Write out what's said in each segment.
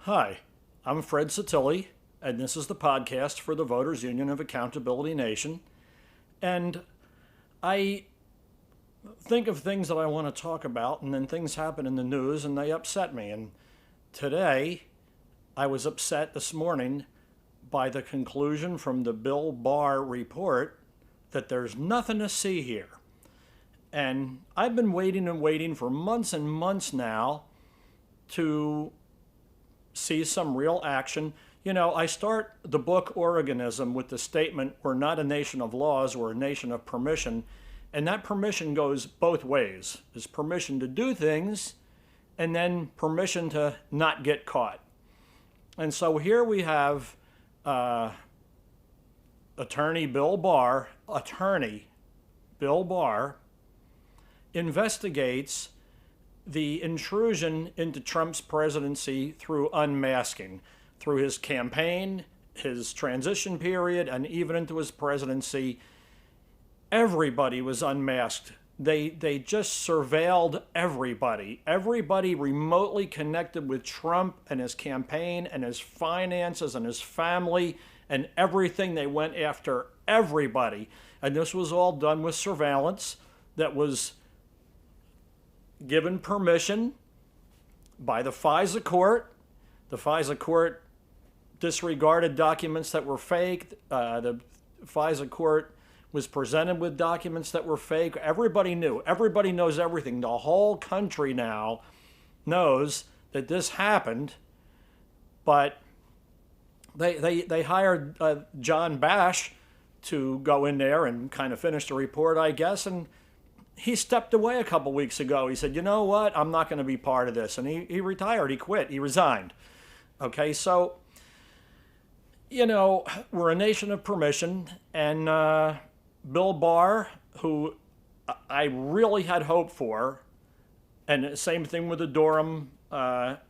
Hi, I'm Fred Satilli, and this is the podcast for the Voters Union of Accountability Nation. And I think of things that I want to talk about, and then things happen in the news and they upset me. And today, I was upset this morning by the conclusion from the Bill Barr report that there's nothing to see here. And I've been waiting and waiting for months and months now to see some real action. You know, I start the book Oregonism with the statement, we're not a nation of laws, we're a nation of permission. And that permission goes both ways. There's permission to do things and then permission to not get caught. And so here we have attorney Bill Barr investigates the intrusion into Trump's presidency through unmasking, through his campaign, his transition period, and even into his presidency. Everybody was unmasked. They just surveilled everybody. Everybody remotely connected with Trump and his campaign and his finances and his family and everything. They went after everybody. And this was all done with surveillance that was given permission by the FISA court. The FISA court disregarded documents that were fake. The FISA court was presented with documents that were fake. Everybody knew. Everybody knows everything. The whole country now knows that this happened, but they hired John Bash to go in there and kind of finish the report, I guess, and he stepped away a couple weeks ago. He said, you know what, I'm not going to be part of this. And he retired, he quit, he resigned. Okay, so, you know, we're a nation of permission, and Bill Barr, who I really had hope for, and same thing with the Durham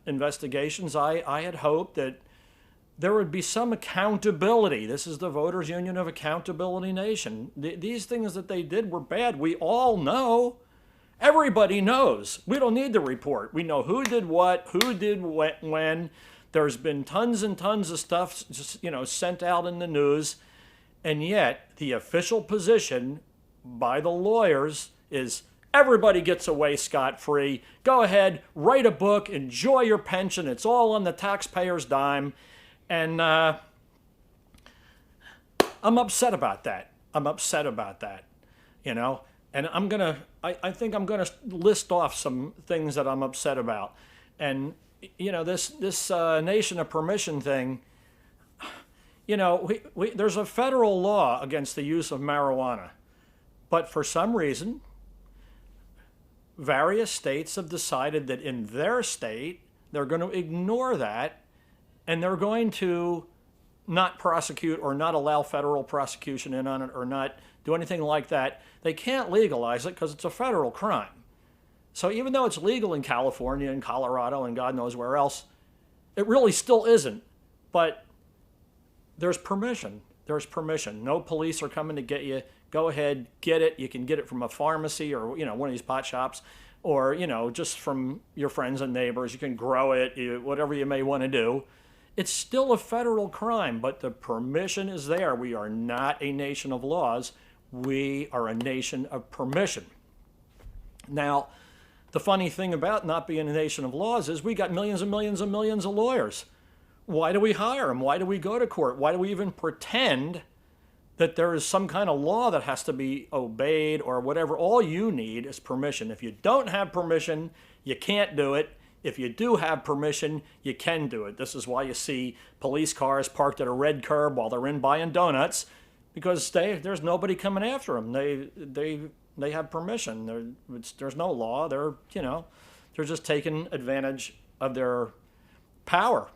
investigations, I had hoped that there would be some accountability. This is the Voters Union of Accountability Nation. These things that they did were bad. We all know. Everybody knows. We don't need the report. We know who did what, who did when. There's been tons and tons of stuff just, sent out in the news. And yet, the official position by the lawyers is everybody gets away scot-free. Go ahead, write a book, enjoy your pension. It's all on the taxpayer's dime. And I'm upset about that. And I think I'm gonna list off some things that I'm upset about. And, this nation of permission thing, there's a federal law against the use of marijuana. But for some reason, various states have decided that in their state, they're going to ignore that. And they're going to not prosecute or not allow federal prosecution in on it or not do anything like that. They can't legalize it because it's a federal crime. So even though it's legal in California and Colorado and God knows where else, it really still isn't. But there's permission. No police are coming to get you. Go ahead, get it. You can get it from a pharmacy or, one of these pot shops or, just from your friends and neighbors. You can grow it, whatever you may want to do. It's still a federal crime, but the permission is there. We are not a nation of laws. We are a nation of permission. Now, the funny thing about not being a nation of laws is we got millions and millions and millions of lawyers. Why do we hire them? Why do we go to court? Why do we even pretend that there is some kind of law that has to be obeyed or whatever? All you need is permission. If you don't have permission, you can't do it. If you do have permission, you can do it. This is why you see police cars parked at a red curb while they're in buying donuts, because there's nobody coming after them. They have permission. There's no law. They're just taking advantage of their power,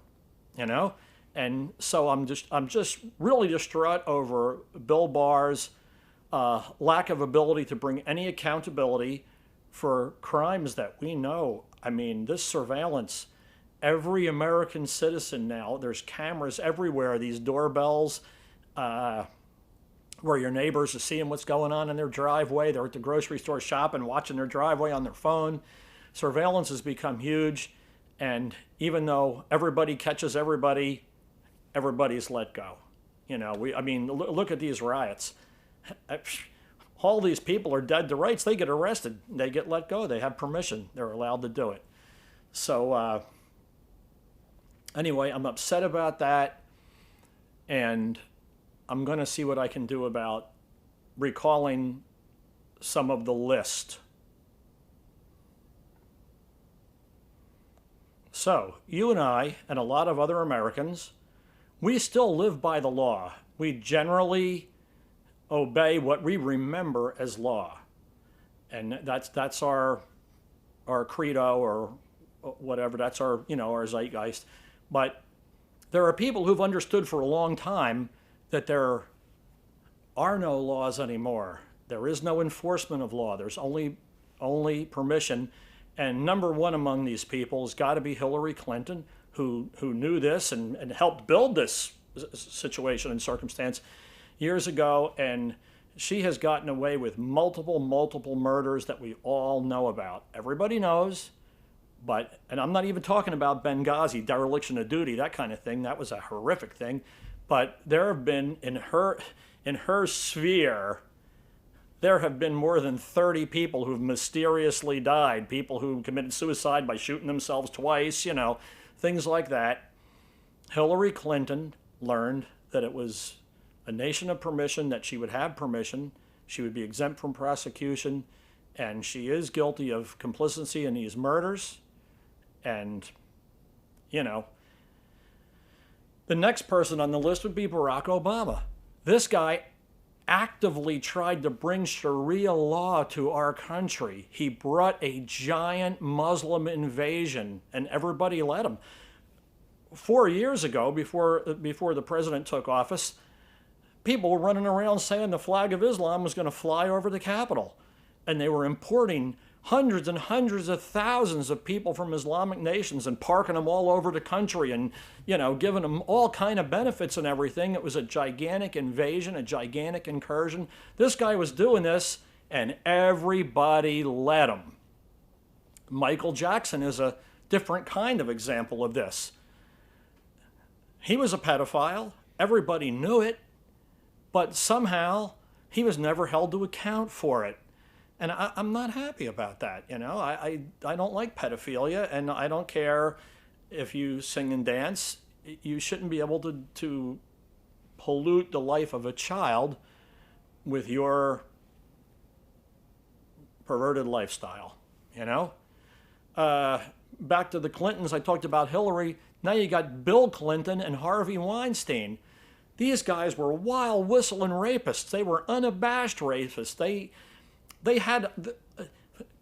And so I'm just really distraught over Bill Barr's lack of ability to bring any accountability for crimes that we know. I mean, this surveillance, every American citizen now, there's cameras everywhere, these doorbells, where your neighbors are seeing what's going on in their driveway. They're at the grocery store shopping, watching their driveway on their phone. Surveillance has become huge. And even though everybody catches everybody, everybody's let go. I mean, look at these riots. All these people are dead to rights. They get arrested. They get let go. They have permission. They're allowed to do it. So anyway, I'm upset about that. And I'm going to see what I can do about recalling some of the list. So, you and I, and a lot of other Americans, we still live by the law. We generally obey what we remember as law. And that's our credo or whatever. That's our zeitgeist. But there are people who've understood for a long time that there are no laws anymore. There is no enforcement of law. There's only permission. And number one among these people has got to be Hillary Clinton, who knew this and helped build this situation and circumstance years ago. And she has gotten away with multiple murders that we all know about. Everybody knows. And I'm not even talking about Benghazi, dereliction of duty, that kind of thing. That was a horrific thing. But there have been, in her sphere, there have been more than 30 people who've mysteriously died, people who committed suicide by shooting themselves twice, things like that. Hillary Clinton learned that it was a nation of permission, that she would have permission, she would be exempt from prosecution, and she is guilty of complicity in these murders. And, the next person on the list would be Barack Obama. This guy actively tried to bring Sharia law to our country. He brought a giant Muslim invasion, and everybody let him. 4 years ago, before the president took office, people were running around saying the flag of Islam was going to fly over the Capitol. And they were importing hundreds and hundreds of thousands of people from Islamic nations and parking them all over the country and, giving them all kind of benefits and everything. It was a gigantic invasion, a gigantic incursion. This guy was doing this, and everybody let him. Michael Jackson is a different kind of example of this. He was a pedophile. Everybody knew it. But somehow, he was never held to account for it. And I'm not happy about that. I don't like pedophilia, and I don't care if you sing and dance. You shouldn't be able to pollute the life of a child with your perverted lifestyle, Back to the Clintons, I talked about Hillary. Now you got Bill Clinton and Harvey Weinstein. These guys were wild whistling rapists. They were unabashed rapists. They had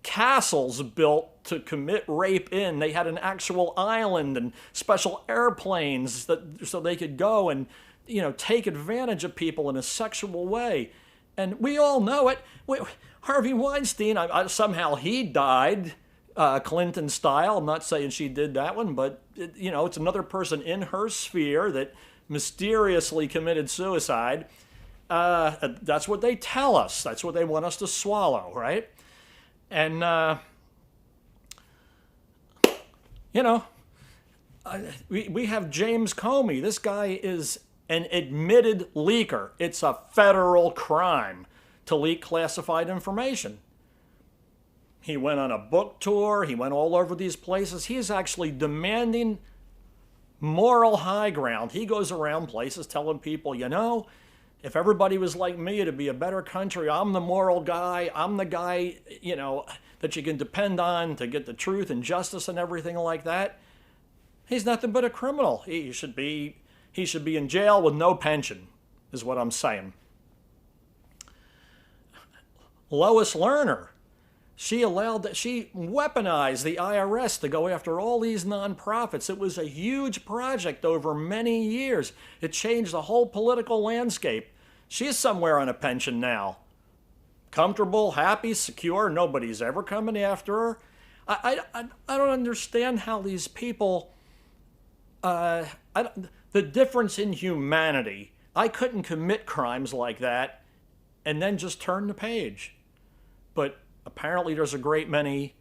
castles built to commit rape in. They had an actual island and special airplanes so they could go and, take advantage of people in a sexual way. And we all know it. Harvey Weinstein, somehow he died Clinton style. I'm not saying she did that one, but, it's another person in her sphere that mysteriously committed suicide. That's what they tell us. That's what they want us to swallow, right? And, we have James Comey. This guy is an admitted leaker. It's a federal crime to leak classified information. He went on a book tour. He went all over these places. He is actually demanding moral high ground. He goes around places telling people, if everybody was like me, it'd be a better country. I'm the moral guy. I'm the guy, that you can depend on to get the truth and justice and everything like that. He's nothing but a criminal. He should be in jail with no pension, is what I'm saying. Lois Lerner, she weaponized the IRS to go after all these nonprofits. It was a huge project over many years. It changed the whole political landscape. She's somewhere on a pension now. Comfortable, happy, secure. Nobody's ever coming after her. I don't understand how these people, the difference in humanity. I couldn't commit crimes like that and then just turn the page. But apparently there's a great many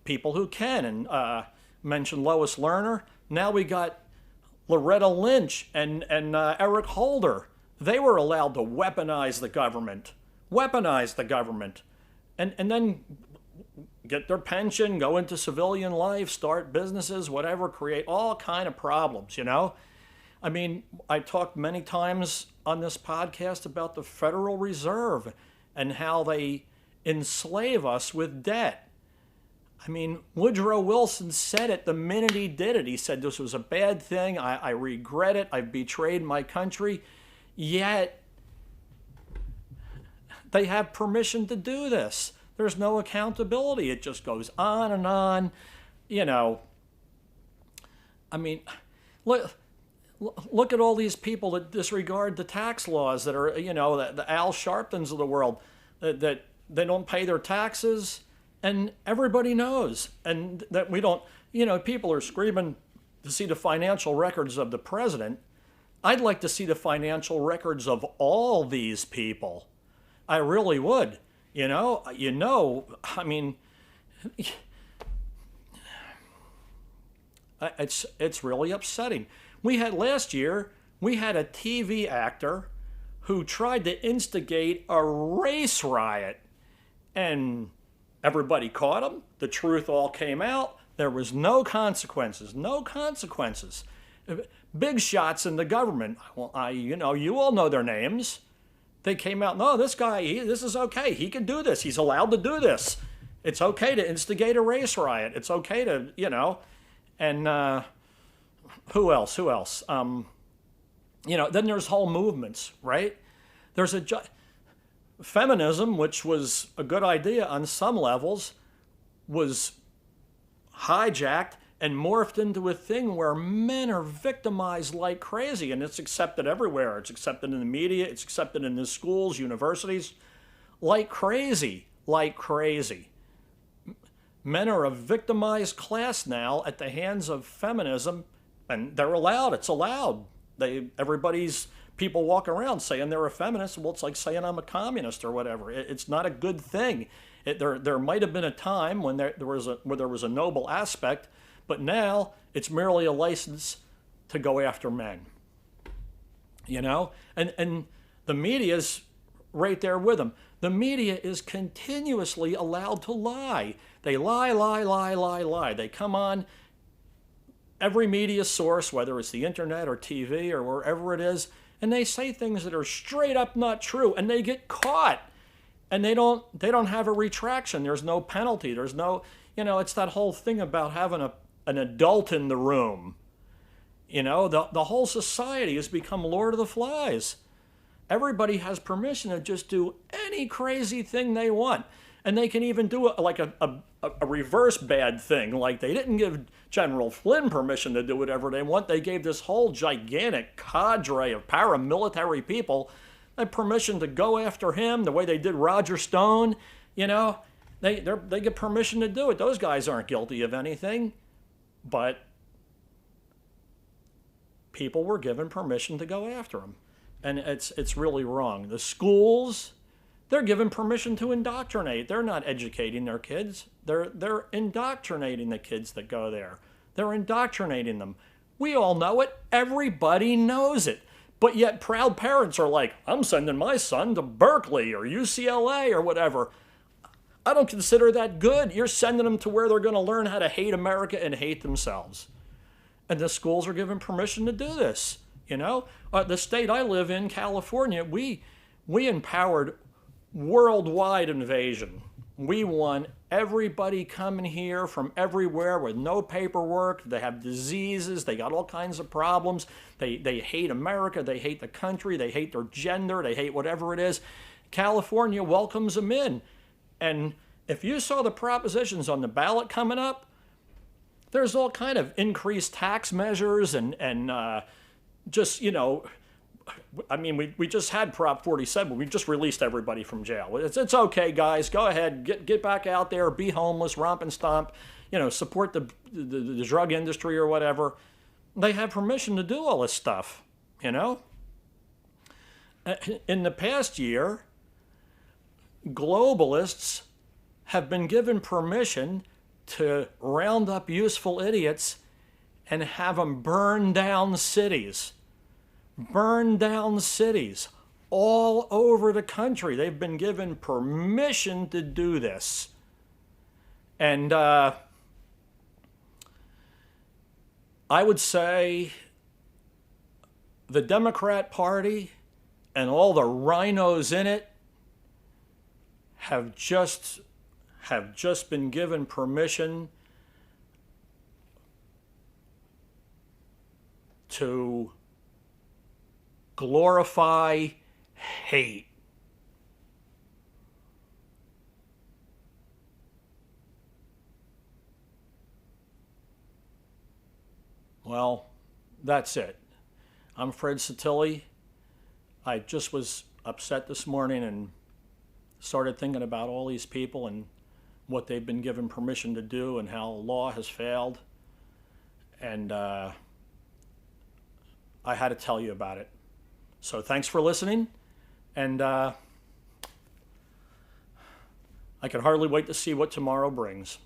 people who can. And mentioned Lois Lerner. Now we got Loretta Lynch and Eric Holder. They were allowed to weaponize the government, and then get their pension, go into civilian life, start businesses, whatever, create all kind of problems, you know? I mean, I talked many times on this podcast about the Federal Reserve and how they enslave us with debt. I mean, Woodrow Wilson said it the minute he did it. He said this was a bad thing. I regret it. I've betrayed my country. Yet, they have permission to do this. There's no accountability. It just goes on and on. You know, I mean, look at all these people that disregard the tax laws that are, you know, the Al Sharptons of the world, that they don't pay their taxes, and everybody knows. And that we don't, you know, people are screaming to see the financial records of the president. I'd like to see the financial records of all these people. I really would. You know, I mean, it's really upsetting. Last year, we had a TV actor who tried to instigate a race riot, and everybody caught him. The truth all came out. There was no consequences. Big shots in the government. Well, you all know their names. They came out, no, this guy, this is okay. He can do this. He's allowed to do this. It's okay to instigate a race riot. It's okay to, you know, and who else? You know, then there's whole movements, right? There's feminism, which was a good idea on some levels, was hijacked and morphed into a thing where men are victimized like crazy, and it's accepted everywhere. It's accepted in the media, it's accepted in the schools, universities, like crazy. Men are a victimized class now at the hands of feminism, and they're allowed. It's allowed. People walk around saying they're a feminist. Well, it's like saying I'm a communist or whatever. It's not a good thing. There might have been a time when there was a noble aspect, but now it's merely a license to go after men. You know? And the media's right there with them. The media is continuously allowed to lie. They lie. They come on every media source, whether it's the internet or TV or wherever it is, and they say things that are straight up not true, and they get caught. And they don't have a retraction. There's no penalty. There's no, you know, it's that whole thing about having an adult in the room. You know, the whole society has become Lord of the Flies. Everybody has permission to just do any crazy thing they want. And they can even do a reverse bad thing. Like they didn't give General Flynn permission to do whatever they want. They gave this whole gigantic cadre of paramilitary people permission to go after him the way they did Roger Stone. You know, they get permission to do it. Those guys aren't guilty of anything. But people were given permission to go after them. And it's really wrong. The schools, they're given permission to indoctrinate. They're not educating their kids. They're indoctrinating the kids that go there. They're indoctrinating them. We all know it. Everybody knows it. But yet proud parents are like, I'm sending my son to Berkeley or UCLA or whatever. I don't consider that good. You're sending them to where they're going to learn how to hate America and hate themselves. And the schools are given permission to do this. You know, the state I live in, California, we empowered worldwide invasion. We want everybody coming here from everywhere with no paperwork. They have diseases. They got all kinds of problems. They hate America. They hate the country. They hate their gender. They hate whatever it is. California welcomes them in. And if you saw the propositions on the ballot coming up, there's all kind of increased tax measures and just, you know, I mean, we just had Prop 47. We just released everybody from jail. It's okay, guys. Go ahead. Get back out there. Be homeless. Romp and stomp. You know, support the drug industry or whatever. They have permission to do all this stuff, you know. In the past year, globalists have been given permission to round up useful idiots and have them burn down cities. Burn down cities all over the country. They've been given permission to do this. And I would say the Democrat Party and all the rhinos in it have just been given permission to glorify hate. Well, that's it. I'm Fred Satilli. I just was upset this morning and started thinking about all these people and what they've been given permission to do and how law has failed. And I had to tell you about it. So thanks for listening. And I can hardly wait to see what tomorrow brings.